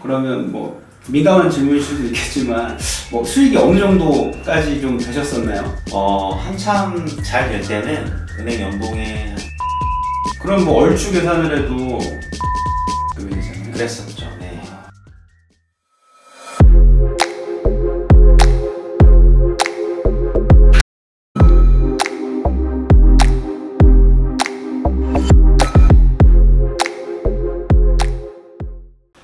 그러면 뭐 민감한 질문일 수도 있겠지만 뭐 수익이 어느 정도까지 좀 되셨었나요? 한참 잘 될 때는 은행 연봉에 그럼 뭐 얼추 계산을 해도 그랬었죠. 네.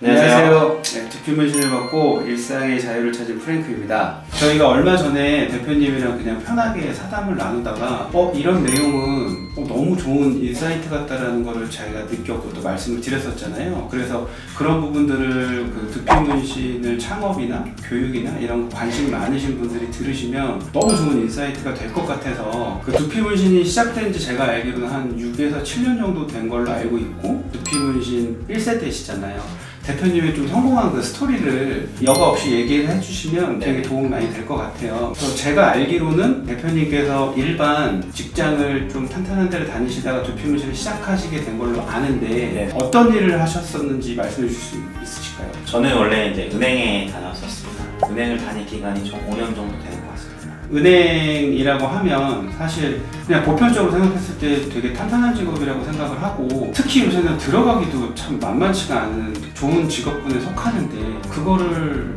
안녕하세요. 네, 두큐문신을 받고 일상의 자유를 찾은 프랭크입니다. 저희가 얼마 전에 대표님이랑 그냥 편하게 사담을 나누다가 이런 내용은 너무 좋은 인사이트 같다라는 거를 저희가 느꼈고 또 말씀을 드렸었잖아요. 그래서 그런 부분들을 그 두큐문신을 창업이나 교육이나 이런 관심 많으신 분들이 들으시면 너무 좋은 인사이트가 될 것 같아서 그 두피문신이 시작된 지 제가 알기로는 한 6에서 7년 정도 된 걸로 알고 있고 두피문신 1세대시잖아요. 대표님이 좀 성공한 그 스토리를 여과 없이 얘기를 해주시면 되게 도움이 많이 될 것 같아요. 그래서 제가 알기로는 대표님께서 일반 직장을 좀 탄탄한 데를 다니시다가 두피문신을 시작하시게 된 걸로 아는데 어떤 일을 하셨었는지 말씀해 주실 수 있으실까요? 저는 원래 이제 은행에 다녔었습니다. 은행을 다닐 기간이 좀 5년 정도 되는 것 같습니다. 은행이라고 하면 사실 그냥 보편적으로 생각했을 때 되게 탄탄한 직업이라고 생각을 하고 특히 요새는 들어가기도 참 만만치가 않은 좋은 직업군에 속하는데 그거를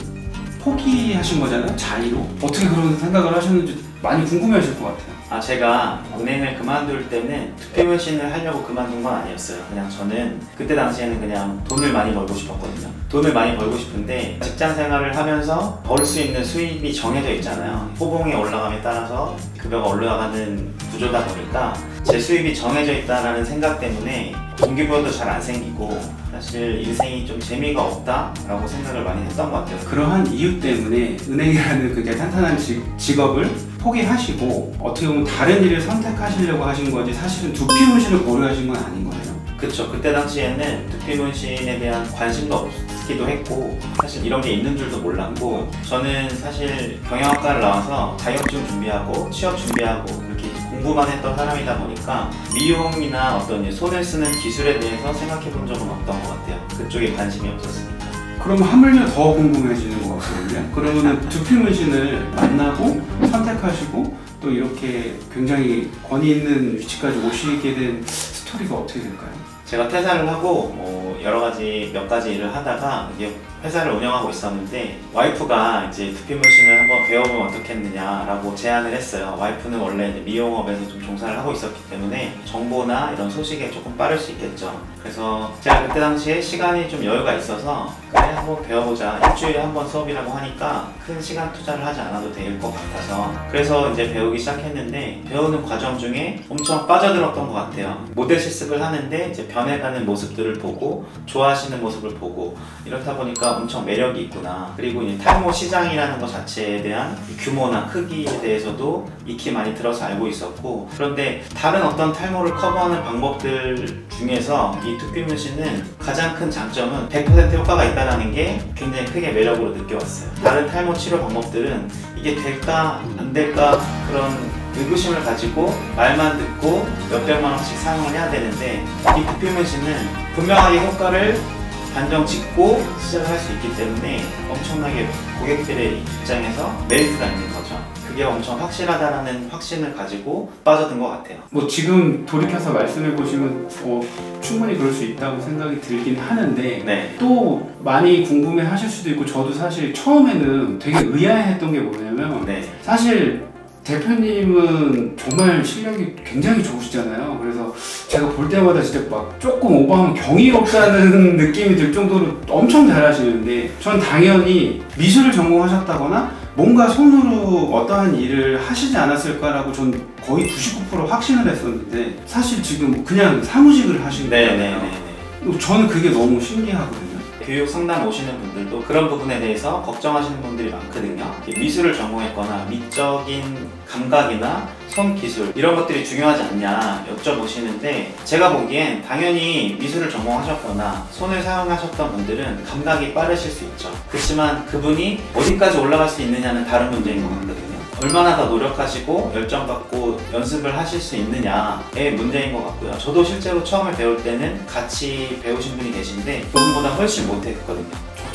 포기하신 거잖아요? 자의로? 어떻게 그런 생각을 하셨는지 많이 궁금해하실 것 같아요. 제가 은행을 그만둘 때는 두피문신을 하려고 그만둔 건 아니었어요. 그냥 저는 그때 당시에는 그냥 돈을 많이 벌고 싶었거든요. 돈을 많이 벌고 싶은데 직장 생활을 하면서 벌 수 있는 수입이 정해져 있잖아요. 호봉이 올라감에 따라서 급여가 올라가는 구조다 보니까 제 수입이 정해져 있다는 생각 때문에 동기부여도 잘 안 생기고 사실 인생이 좀 재미가 없다라고 생각을 많이 했던 것 같아요. 그러한 이유 때문에 은행이라는 그게 탄탄한 직업을 포기하시고 어떻게 보면 다른 일을 선택하시려고 하신 거지 사실은 두피문신을 고려하신 건 아닌 거예요. 그쵸. 그때 당시에는 두피문신에 대한 관심도 없기도 했고 사실 이런 게 있는 줄도 몰랐고 저는 사실 경영학과를 나와서 자격증 준비하고 취업 준비하고 이렇게 공부만 했던 사람이다 보니까 미용이나 어떤 손을 쓰는 기술에 대해서 생각해 본 적은 없던 것 같아요. 그쪽에 관심이 없었으니까. 그럼 하물며 더 궁금해지는 것 같거든요. 그러면 두피문신을 만나고 선택하시고 또 이렇게 굉장히 권위 있는 위치까지 오시게 된 스토리가 어떻게 될까요? 제가 퇴사를 하고 여러 가지 몇 가지 일을 하다가 이게 회사를 운영하고 있었는데 와이프가 이제 두피문신을 한번 배워보면 어떻겠느냐라고 제안을 했어요. 와이프는 원래 이제 미용업에서 좀 종사를 하고 있었기 때문에 정보나 이런 소식에 조금 빠를 수 있겠죠. 그래서 제가 그때 당시에 시간이 좀 여유가 있어서 그래 한번 배워보자. 일주일에 한 번 수업이라고 하니까 큰 시간 투자를 하지 않아도 될 것 같아서 그래서 이제 배우기 시작했는데 배우는 과정 중에 엄청 빠져들었던 것 같아요. 모델 실습을 하는데 이제 변해가는 모습들을 보고 좋아하시는 모습을 보고 이렇다 보니까 엄청 매력이 있구나. 그리고 이제 탈모 시장이라는 것 자체에 대한 규모나 크기에 대해서도 익히 많이 들어서 알고 있었고 그런데 다른 어떤 탈모를 커버하는 방법들 중에서 이 두피문신은 가장 큰 장점은 100% 효과가 있다는 게 굉장히 크게 매력으로 느껴왔어요. 다른 탈모 치료 방법들은 이게 될까 안 될까 그런 의구심을 가지고 말만 듣고 몇백만 원씩 사용을 해야 되는데 이 두피문신은 분명하게 효과를 단정 짓고 시작을 할 수 있기 때문에 엄청나게 고객들의 입장에서 메리트가 있는 거죠. 그게 엄청 확실하다는 확신을 가지고 빠져든 것 같아요. 뭐 지금 돌이켜서 말씀해 보시면 충분히 그럴 수 있다고 생각이 들긴 하는데 또 많이 궁금해 하실 수도 있고 저도 사실 처음에는 되게 의아해했던 게 뭐냐면 사실 대표님은 정말 실력이 굉장히 좋으시잖아요. 그래서 제가 볼 때마다 진짜 막 조금 오버하면 경이 없다는 느낌이 들 정도로 엄청 잘하시는데 전 당연히 미술을 전공하셨다거나 뭔가 손으로 어떠한 일을 하시지 않았을까라고 전 거의 99% 확신을 했었는데 사실 지금 그냥 사무직을 하시는 거잖아요. 저는 그게 너무 신기하거든요. 교육 상담 오시는 분들도 그런 부분에 대해서 걱정하시는 분들이 많거든요. 미술을 전공했거나 미적인 감각이나 손 기술 이런 것들이 중요하지 않냐 여쭤보시는데 제가 보기엔 당연히 미술을 전공하셨거나 손을 사용하셨던 분들은 감각이 빠르실 수 있죠. 그렇지만 그분이 어디까지 올라갈 수 있느냐는 다른 문제인 것 같거든요. 얼마나 더 노력하시고 열정 갖고 연습을 하실 수 있느냐의 문제인 것 같고요. 저도 실제로 처음에 배울 때는 같이 배우신 분이 계신데 그분보다 훨씬 못했거든요.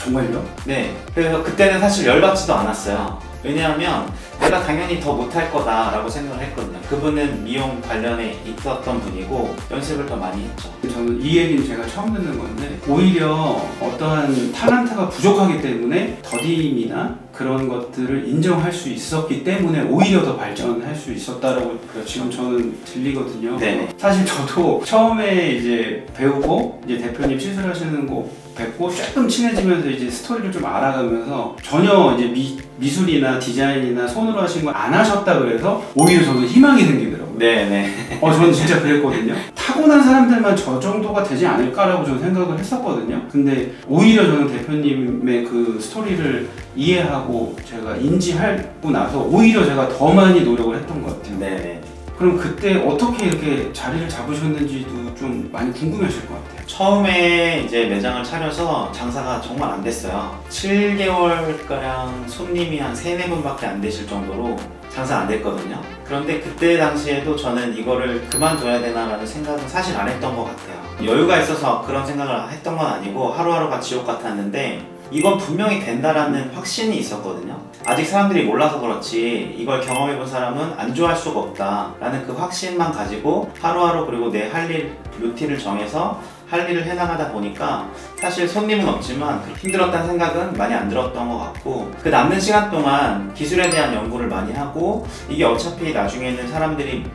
정말요? 네. 그래서 그때는 사실 열받지도 않았어요. 왜냐하면 내가 당연히 더 못할 거다라고 생각을 했거든요. 그분은 미용 관련에 있었던 분이고 연습을 더 많이 했죠. 저는 이 얘기는 제가 처음 듣는 건데 오히려 어떠한 탤런트가 부족하기 때문에 더딤이나 그런 것들을 인정할 수 있었기 때문에 오히려 더 발전할 수 있었다라고 지금 저는 들리거든요. 네네. 사실 저도 처음에 이제 배우고 이제 대표님 시술하시는 거 뵙고 조금 친해지면서 이제 스토리를 좀 알아가면서 전혀 이제 미술이나 디자인이나 손으로 하신 걸 안 하셨다 그래서 오히려 저도 희망이 생기더라고요. 네네. 저는 진짜 그랬거든요. 타고난 사람들만 저 정도가 되지 않을까라고 저는 생각을 했었거든요. 근데 오히려 저는 대표님의 그 스토리를 이해하고 제가 인지하고 나서 오히려 제가 더 많이 노력을 했던 것 같아요. 네네. 그럼 그때 어떻게 이렇게 자리를 잡으셨는지도 좀 많이 궁금하실 것 같아요. 처음에 이제 매장을 차려서 장사가 정말 안 됐어요. 7개월가량 손님이 한 3-4분밖에 안 되실 정도로 장사가 안 됐거든요. 그런데 그때 당시에도 저는 이거를 그만둬야 되나라는 생각은 사실 안 했던 것 같아요. 여유가 있어서 그런 생각을 했던 건 아니고 하루하루가 지옥 같았는데 이건 분명히 된다라는 확신이 있었거든요. 아직 사람들이 몰라서 그렇지 이걸 경험해본 사람은 안 좋아할 수가 없다 라는 그 확신만 가지고 하루하루 그리고 내 할 일 루틴을 정해서 할 일을 해나가다 보니까 사실 손님은 없지만 힘들었다는 생각은 많이 안 들었던 것 같고 그 남는 시간 동안 기술에 대한 연구를 많이 하고 이게 어차피 나중에는 사람들이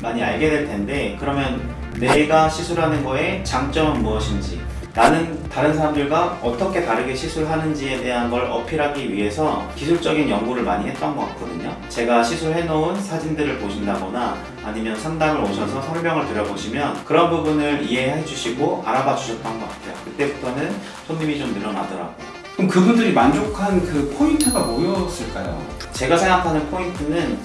많이 알게 될 텐데 그러면 내가 시술하는 거에 장점은 무엇인지 나는 다른 사람들과 어떻게 다르게 시술하는지에 대한 걸 어필하기 위해서 기술적인 연구를 많이 했던 것 같거든요. 제가 시술해놓은 사진들을 보신다거나 아니면 상담을 오셔서 설명을 드려보시면 그런 부분을 이해해 주시고 알아봐 주셨던 것 같아요. 그때부터는 손님이 좀 늘어나더라고요. 그럼 그분들이 만족한 그 포인트가 뭐였을까요? 제가 생각하는 포인트는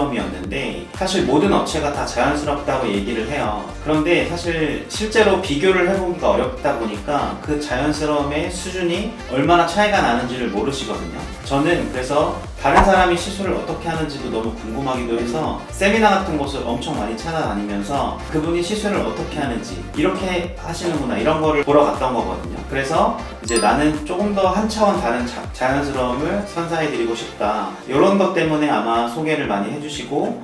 자연스러움이었는데 사실 모든 업체가 다 자연스럽다고 얘기를 해요. 그런데 사실 실제로 비교를 해보기가 어렵다 보니까 그 자연스러움의 수준이 얼마나 차이가 나는지를 모르시거든요. 저는 그래서 다른 사람이 시술을 어떻게 하는지도 너무 궁금하기도 해서 세미나 같은 곳을 엄청 많이 찾아다니면서 그분이 시술을 어떻게 하는지 이렇게 하시는구나 이런 거를 보러 갔던 거거든요. 그래서 이제 나는 조금 더 한 차원 다른 자연스러움을 선사해드리고 싶다 이런 것 때문에 아마 소개를 많이 해주시고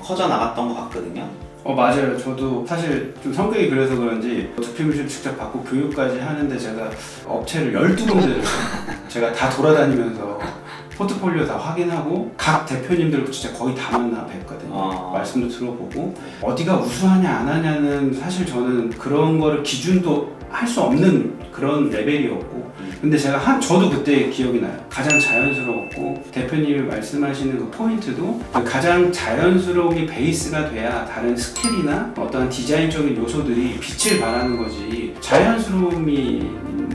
커져 나갔던 것 같거든요. 맞아요. 저도 사실 좀 성격이 그래서 그런지 두피무술 직접 받고 교육까지 하는데 제가 업체를 12군데를 제가 다 돌아다니면서 포트폴리오 다 확인하고 각 대표님들 진짜 거의 다 만나 뵀거든요. 말씀도 들어보고 어디가 우수하냐 안 하냐는 사실 저는 그런 거를 기준도 할 수 없는 그런 레벨이었고 근데 제가 저도 그때 기억이 나요. 가장 자연스러웠고 대표님이 말씀하시는 그 포인트도 가장 자연스러움이 베이스가 돼야 다른 스킬이나 어떤 디자인적인 요소들이 빛을 발하는 거지 자연스러움이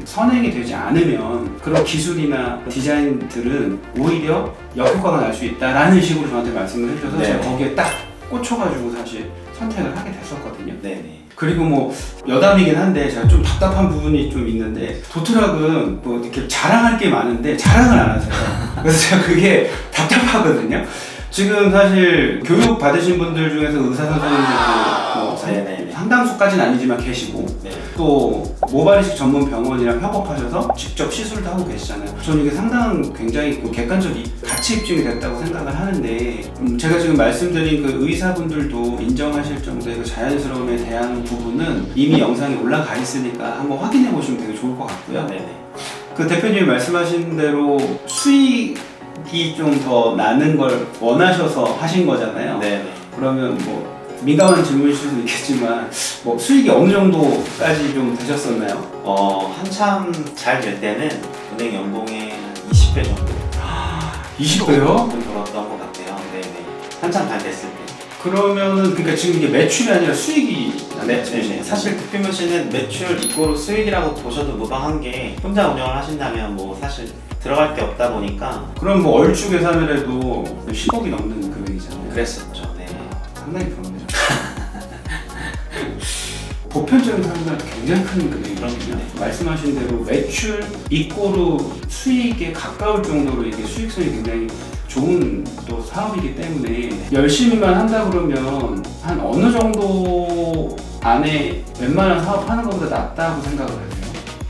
선행이 되지 않으면 그런 기술이나 디자인들은 오히려 역효과가 날 수 있다라는 식으로 저한테 말씀을 해주셔서 네. 제가 거기에 딱 꽂혀가지고 사실 선택을 하게 됐었거든요. 네네. 그리고 뭐 여담이긴 한데 제가 좀 답답한 부분이 좀 있는데 도트락은 뭐 이렇게 자랑할 게 많은데 자랑을 안 하세요. 그래서 제가 그게 답답하거든요. 지금 사실 교육 받으신 분들 중에서 의사 선생님들도 뭐 상당수까지는 아니지만 계시고 또 모발이식 전문 병원이랑 협업하셔서 직접 시술도 하고 계시잖아요. 저는 이게 상당히 굉장히 객관적인 가치 입증이 됐다고 생각을 하는데 제가 지금 말씀드린 그 의사분들도 인정하실 정도의 그 자연스러움에 대한 부분은 이미 영상에 올라가 있으니까 한번 확인해 보시면 되게 좋을 것 같고요. 그 대표님이 말씀하신 대로 수익이 좀 더 나는 걸 원하셔서 하신 거잖아요. 그러면 뭐 민감한 질문일 수도 있겠지만 뭐 수익이 어느 정도까지 좀 되셨었나요? 한참 잘 될 때는 은행 연봉의 20배 정도 20배요? 벌었던 것 같아요. 네네. 한참 잘 됐을 때. 그러면은 그러니까 지금 이게 매출이 아니라 수익이 네네. 사실 두피무신은 매출 이꼬르 수익이라고 보셔도 무방한 게 혼자 운영을 하신다면 뭐 사실 들어갈 게 없다 보니까 그럼 뭐 얼추 계산을 해도 10억이 넘는 금액이잖아요. 그랬었죠. 네. 상당히 그렇네요. 보편적인 사람들한테 굉장히 큰 금액이거든요. 말씀하신 대로 매출 이꼬르 수익에 가까울 정도로 이게 수익성이 굉장히 좋은 또 사업이기 때문에 열심히만 한다 그러면 한 어느 정도 안에 웬만한 사업 하는 것보다 낫다고 생각을 해요.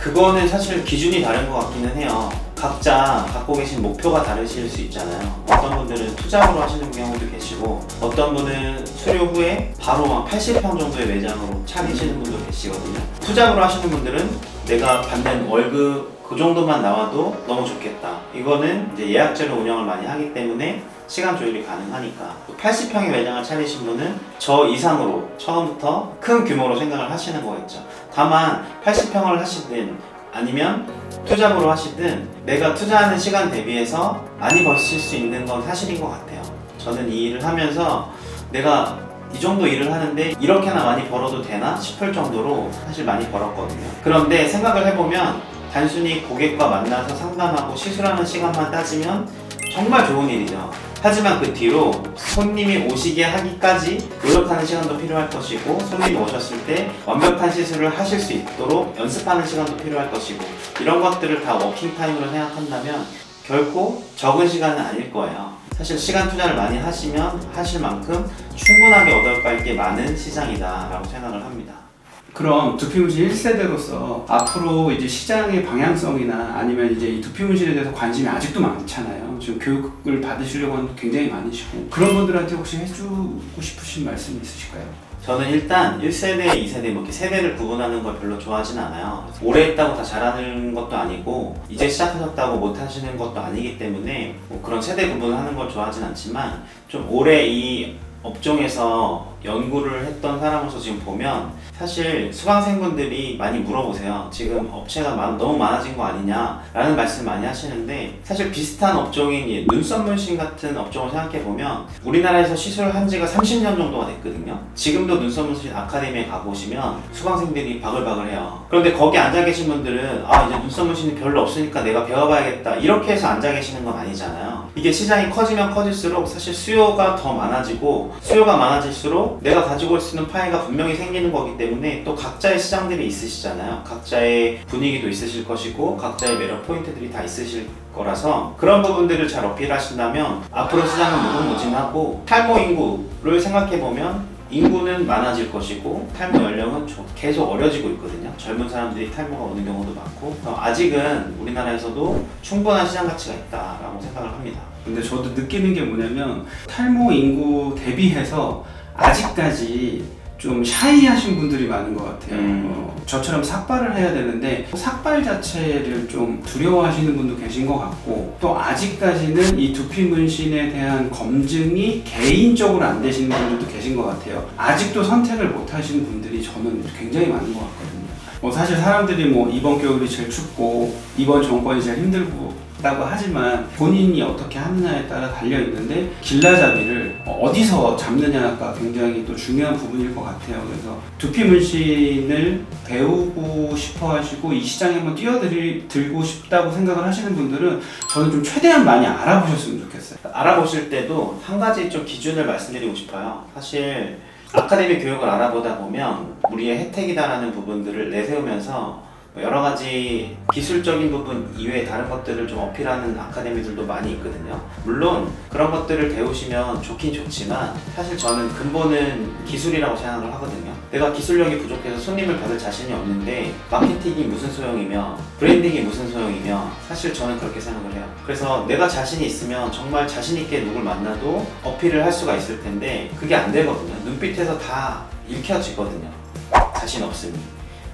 그거는 사실 기준이 다른 것 같기는 해요. 각자 갖고 계신 목표가 다르실 수 있잖아요. 어떤 분들은 투잡으로 하시는 경우도 계시고 어떤 분은 수료 후에 바로 한 80평 정도의 매장으로 차리시는 분도 계시거든요. 투잡으로 하시는 분들은 내가 받는 월급 그 정도만 나와도 너무 좋겠다. 이거는 이제 예약제로 운영을 많이 하기 때문에 시간 조율이 가능하니까. 80평의 매장을 차리신 분은 저 이상으로 처음부터 큰 규모로 생각을 하시는 거겠죠. 다만 80평을 하시든 아니면 투잡으로 하시든 내가 투자하는 시간 대비해서 많이 버실 수 있는 건 사실인 것 같아요. 저는 이 일을 하면서 내가 이 정도 일을 하는데 이렇게나 많이 벌어도 되나 싶을 정도로 사실 많이 벌었거든요. 그런데 생각을 해보면 단순히 고객과 만나서 상담하고 시술하는 시간만 따지면 정말 좋은 일이죠. 하지만 그 뒤로 손님이 오시게 하기까지 노력하는 시간도 필요할 것이고 손님이 오셨을 때 완벽한 시술을 하실 수 있도록 연습하는 시간도 필요할 것이고 이런 것들을 다 워킹타임으로 생각한다면 결코 적은 시간은 아닐 거예요. 사실 시간 투자를 많이 하시면 하실 만큼 충분하게 얻어갈 게 많은 시장이다 라고 생각을 합니다. 그럼 두피문신 1세대로서 앞으로 이제 시장의 방향성이나 아니면 이제 이 두피문신에 대해서 관심이 아직도 많잖아요. 지금 교육을 받으시려고 하는 분도 굉장히 많으시고 그런 분들한테 혹시 해주고 싶으신 말씀이 있으실까요? 저는 일단 1세대, 2세대 뭐 이렇게 세대를 구분하는 걸 별로 좋아하진 않아요. 오래 했다고 다 잘하는 것도 아니고 이제 시작하셨다고 못하시는 것도 아니기 때문에 뭐 그런 세대 구분을 하는 걸 좋아하진 않지만 좀 오래 이 업종에서 연구를 했던 사람으로서 지금 보면 사실 수강생분들이 많이 물어보세요. 지금 업체가 너무 많아진 거 아니냐 라는 말씀 많이 하시는데 사실 비슷한 업종인 눈썹 문신 같은 업종을 생각해보면 우리나라에서 시술을 한 지가 30년 정도가 됐거든요. 지금도 눈썹 문신 아카데미에 가보시면 수강생들이 바글바글해요. 그런데 거기 앉아 계신 분들은 아 이제 눈썹 문신이 별로 없으니까 내가 배워봐야겠다 이렇게 해서 앉아 계시는 건 아니잖아요. 이게 시장이 커지면 커질수록 사실 수요가 더 많아지고 수요가 많아질수록 내가 가지고 올 수 있는 파이가 분명히 생기는 거기 때문에 또 각자의 시장들이 있으시잖아요. 각자의 분위기도 있으실 것이고 각자의 매력 포인트들이 다 있으실 거라서 그런 부분들을 잘 어필하신다면 앞으로 시장은 무궁무진하고 탈모 인구를 생각해보면 인구는 많아질 것이고 탈모 연령은 계속 어려지고 있거든요. 젊은 사람들이 탈모가 오는 경우도 많고 아직은 우리나라에서도 충분한 시장 가치가 있다라고 생각을 합니다. 근데 저도 느끼는 게 뭐냐면 탈모 인구 대비해서 아직까지 좀 샤이하신 분들이 많은 것 같아요. 저처럼 삭발을 해야 되는데 삭발 자체를 좀 두려워하시는 분도 계신 것 같고 또 아직까지는 이 두피 문신에 대한 검증이 개인적으로 안 되시는 분들도 계신 것 같아요. 아직도 선택을 못 하시는 분들이 저는 굉장히 많은 것 같거든요. 사실 사람들이 이번 겨울이 제일 춥고 이번 정권이 제일 힘들고 라고 하지만 본인이 어떻게 하느냐에 따라 달려있는데 길라잡이를 어디서 잡느냐가 굉장히 또 중요한 부분일 것 같아요. 그래서 두피 문신을 배우고 싶어 하시고 이 시장에 한번 뛰어들고 싶다고 생각을 하시는 분들은 저는 좀 최대한 많이 알아보셨으면 좋겠어요. 알아보실 때도 한 가지 좀 기준을 말씀드리고 싶어요. 사실 아카데미 교육을 알아보다 보면 우리의 혜택이다라는 부분들을 내세우면서 여러 가지 기술적인 부분 이외에 다른 것들을 좀 어필하는 아카데미들도 많이 있거든요. 물론 그런 것들을 배우시면 좋긴 좋지만 사실 저는 근본은 기술이라고 생각을 하거든요. 내가 기술력이 부족해서 손님을 받을 자신이 없는데 마케팅이 무슨 소용이며 브랜딩이 무슨 소용이며 사실 저는 그렇게 생각을 해요. 그래서 내가 자신이 있으면 정말 자신 있게 누굴 만나도 어필을 할 수가 있을 텐데 그게 안 되거든요. 눈빛에서 다 읽혀지거든요. 자신 없으니.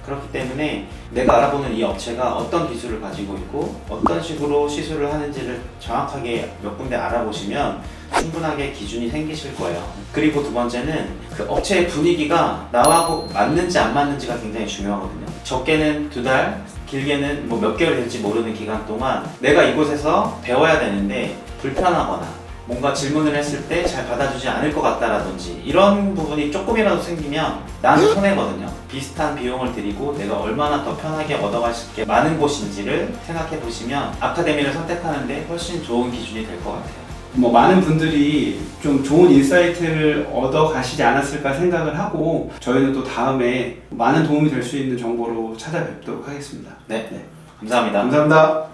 그렇기 때문에 내가 알아보는 이 업체가 어떤 기술을 가지고 있고 어떤 식으로 시술을 하는지를 정확하게 몇 군데 알아보시면 충분하게 기준이 생기실 거예요. 그리고 두 번째는 그 업체의 분위기가 나하고 맞는지 안 맞는지가 굉장히 중요하거든요. 적게는 2달, 길게는 몇 개월 될지 모르는 기간 동안 내가 이곳에서 배워야 되는데 불편하거나 뭔가 질문을 했을 때 잘 받아주지 않을 것 같다라든지 이런 부분이 조금이라도 생기면 나는 손해거든요. 비슷한 비용을 들이고 내가 얼마나 더 편하게 얻어갈 수 있게 많은 곳인지를 생각해 보시면 아카데미를 선택하는데 훨씬 좋은 기준이 될 것 같아요. 많은 분들이 좀 좋은 인사이트를 얻어 가시지 않았을까 생각을 하고 저희는 또 다음에 많은 도움이 될 수 있는 정보로 찾아뵙도록 하겠습니다. 네. 감사합니다. 감사합니다.